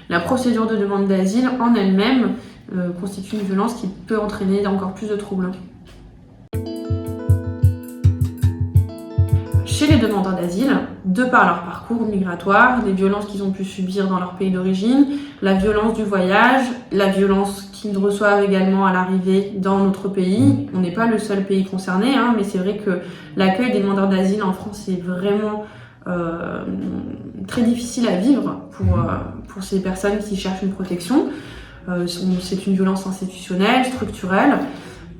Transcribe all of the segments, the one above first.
La procédure de demande d'asile en elle-même constitue une violence qui peut entraîner encore plus de troubles. Chez les demandeurs d'asile, de par leur parcours migratoire, les violences qu'ils ont pu subir dans leur pays d'origine, la violence du voyage, la violence qu'ils reçoivent également à l'arrivée dans notre pays. On n'est pas le seul pays concerné, mais c'est vrai que l'accueil des demandeurs d'asile en France est vraiment très difficile à vivre pour ces personnes qui cherchent une protection. C'est une violence institutionnelle, structurelle.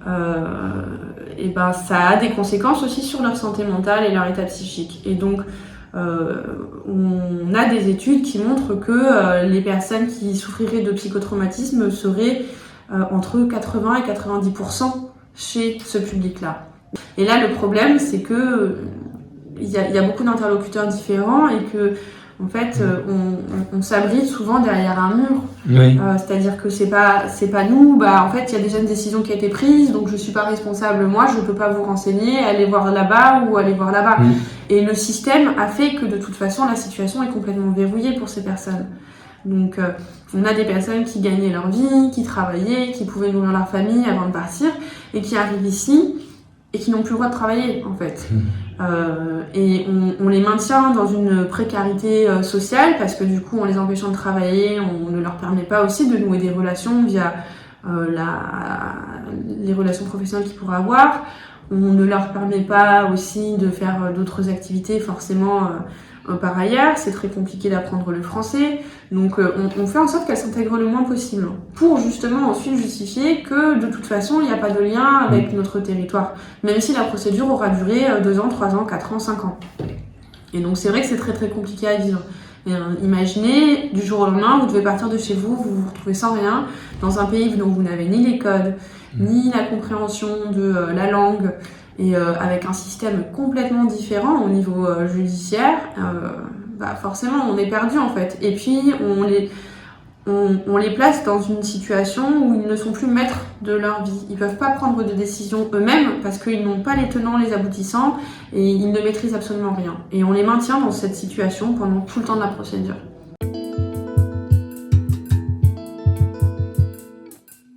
Ça a des conséquences aussi sur leur santé mentale et leur état psychique. Et donc, on a des études qui montrent que les personnes qui souffriraient de psychotraumatisme seraient entre 80 et 90% chez ce public-là. Et là, le problème, c'est que il y a beaucoup d'interlocuteurs différents et que en fait, on s'abrite souvent derrière un mur. Oui. C'est-à-dire que c'est pas nous. En fait, il y a déjà une décision qui a été prise, donc je suis pas responsable. Moi, je peux pas vous renseigner. Allez voir là-bas ou allez voir là-bas. Et le système a fait que de toute façon, la situation est complètement verrouillée pour ces personnes. Donc, on a des personnes qui gagnaient leur vie, qui travaillaient, qui pouvaient nourrir leur famille avant de partir, et qui arrivent ici et qui n'ont plus le droit de travailler, en fait. Et on les maintient dans une précarité sociale parce que du coup, en les empêchant de travailler, on ne leur permet pas aussi de nouer des relations via les relations professionnelles qu'ils pourraient avoir. On ne leur permet pas aussi de faire d'autres activités forcément par ailleurs. C'est très compliqué d'apprendre le français. Donc on fait en sorte qu'elles s'intègrent le moins possible pour justement ensuite justifier que de toute façon il n'y a pas de lien avec notre territoire, même si la procédure aura duré 2 ans, 3 ans, 4 ans, 5 ans. Et donc c'est vrai que c'est très très compliqué à vivre. Et, imaginez, du jour au lendemain, vous devez partir de chez vous, vous vous retrouvez sans rien, dans un pays dont vous n'avez ni les codes, ni la compréhension de la langue, et avec un système complètement différent au niveau judiciaire, forcément on est perdu en fait. Et puis on les place dans une situation où ils ne sont plus maîtres de leur vie. Ils peuvent pas prendre de décisions eux-mêmes parce qu'ils n'ont pas les tenants, les aboutissants et ils ne maîtrisent absolument rien. Et on les maintient dans cette situation pendant tout le temps de la procédure.